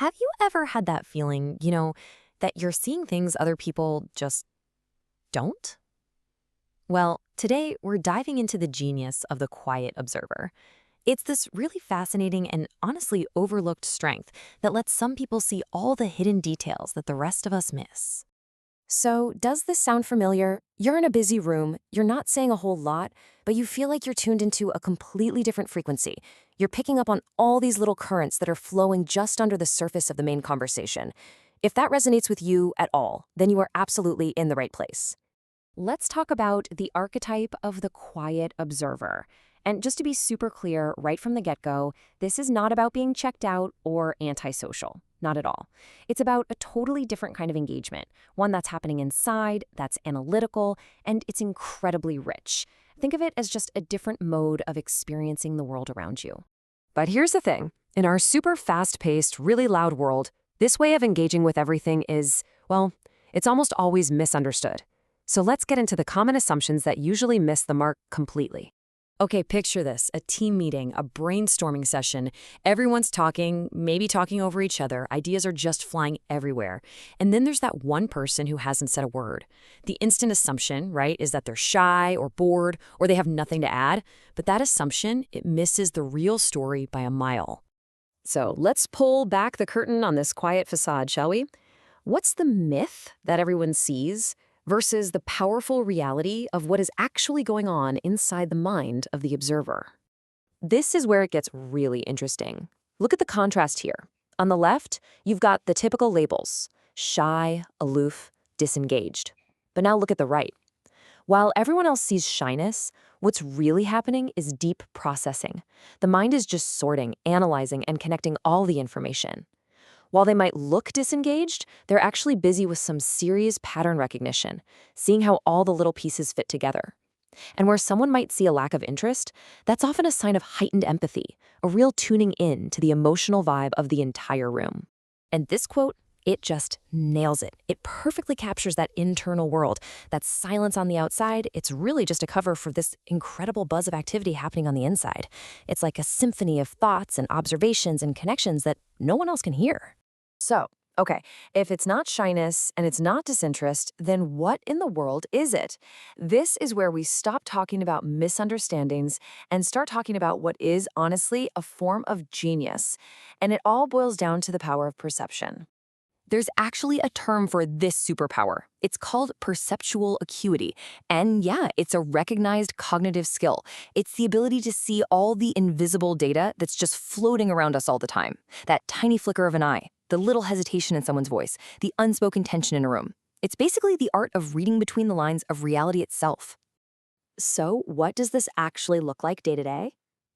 Have you ever had that feeling, that you're seeing things other people just don't? Well, today we're diving into the genius of the quiet observer. It's this really fascinating and honestly overlooked strength that lets some people see all the hidden details that the rest of us miss. So, does this sound familiar? You're in a busy room, you're not saying a whole lot, but you feel like you're tuned into a completely different frequency. You're picking up on all these little currents that are flowing just under the surface of the main conversation. If that resonates with you at all, then you are absolutely in the right place. Let's talk about the archetype of the quiet observer. And just to be super clear right from the get-go, this is not about being checked out or antisocial. Not at all. It's about a totally different kind of engagement, one that's happening inside, that's analytical, and it's incredibly rich. Think of it as just a different mode of experiencing the world around you. But here's the thing. In our super fast-paced, really loud world, this way of engaging with everything is, well, it's almost always misunderstood. So let's get into the common assumptions that usually miss the mark completely. Okay, picture this, a team meeting, a brainstorming session. Everyone's talking, maybe talking over each other. Ideas are just flying everywhere. And then there's that one person who hasn't said a word. The instant assumption, right, is that they're shy or bored or they have nothing to add. But that assumption, it misses the real story by a mile. So let's pull back the curtain on this quiet facade, shall we? What's the myth that everyone sees versus the powerful reality of what is actually going on inside the mind of the observer? This is where it gets really interesting. Look at the contrast here. On the left, you've got the typical labels: shy, aloof, disengaged. But now look at the right. While everyone else sees shyness, what's really happening is deep processing. The mind is just sorting, analyzing, and connecting all the information. While they might look disengaged, they're actually busy with some serious pattern recognition, seeing how all the little pieces fit together. And where someone might see a lack of interest, that's often a sign of heightened empathy, a real tuning in to the emotional vibe of the entire room. And this quote, it just nails it. It perfectly captures that internal world. That silence on the outside, it's really just a cover for this incredible buzz of activity happening on the inside. It's like a symphony of thoughts and observations and connections that no one else can hear. So, okay, if it's not shyness and it's not disinterest, then what in the world is it? This is where we stop talking about misunderstandings and start talking about what is honestly a form of genius. And it all boils down to the power of perception. There's actually a term for this superpower. It's called perceptual acuity. And yeah, it's a recognized cognitive skill. It's the ability to see all the invisible data that's just floating around us all the time. That tiny flicker of an eye, the little hesitation in someone's voice, the unspoken tension in a room. It's basically the art of reading between the lines of reality itself. So what does this actually look like day to day?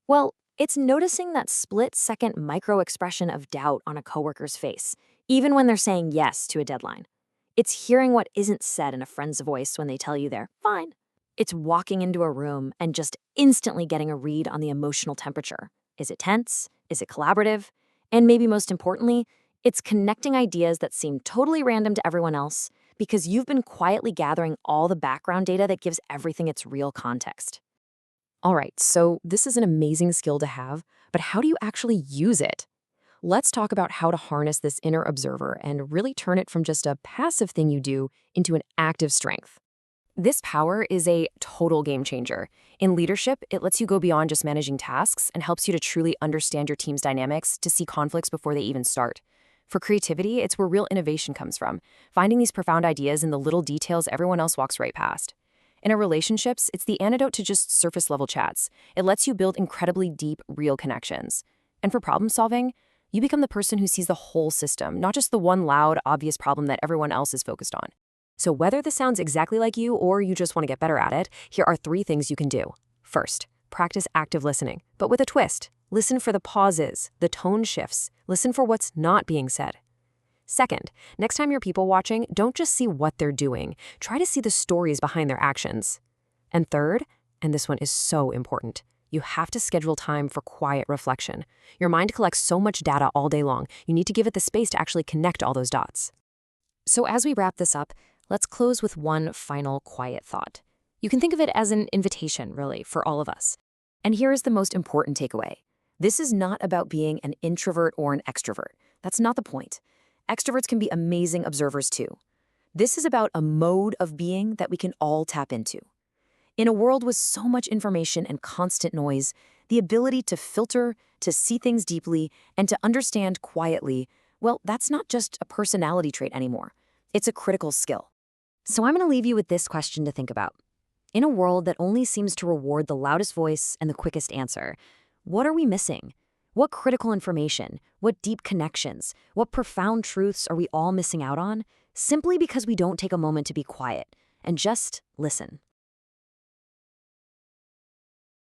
Well, it's noticing that split-second micro-expression of doubt on a coworker's face, even when they're saying yes to a deadline. It's hearing what isn't said in a friend's voice when they tell you they're fine. It's walking into a room and just instantly getting a read on the emotional temperature. Is it tense? Is it collaborative? And maybe most importantly, it's connecting ideas that seem totally random to everyone else because you've been quietly gathering all the background data that gives everything its real context. All right, so this is an amazing skill to have, but how do you actually use it? Let's talk about how to harness this inner observer and really turn it from just a passive thing you do into an active strength. This power is a total game changer. In leadership, it lets you go beyond just managing tasks and helps you to truly understand your team's dynamics to see conflicts before they even start. For creativity, it's where real innovation comes from, finding these profound ideas in the little details everyone else walks right past. In our relationships, it's the antidote to just surface-level chats. It lets you build incredibly deep, real connections. And for problem solving, you become the person who sees the whole system, not just the one loud, obvious problem that everyone else is focused on. So whether this sounds exactly like you or you just want to get better at it, here are 3 things you can do. First, practice active listening, but with a twist. Listen for the pauses, the tone shifts. Listen for what's not being said. Second, next time you're people watching, don't just see what they're doing. Try to see the stories behind their actions. And third, and this one is so important, you have to schedule time for quiet reflection. Your mind collects so much data all day long. You need to give it the space to actually connect all those dots. So as we wrap this up, let's close with one final quiet thought. You can think of it as an invitation, really, for all of us. And here is the most important takeaway. This is not about being an introvert or an extrovert. That's not the point. Extroverts can be amazing observers too. This is about a mode of being that we can all tap into. In a world with so much information and constant noise, the ability to filter, to see things deeply, and to understand quietly, well, that's not just a personality trait anymore. It's a critical skill. So I'm going to leave you with this question to think about. In a world that only seems to reward the loudest voice and the quickest answer, what are we missing? What critical information, what deep connections, what profound truths are we all missing out on simply because we don't take a moment to be quiet and just listen?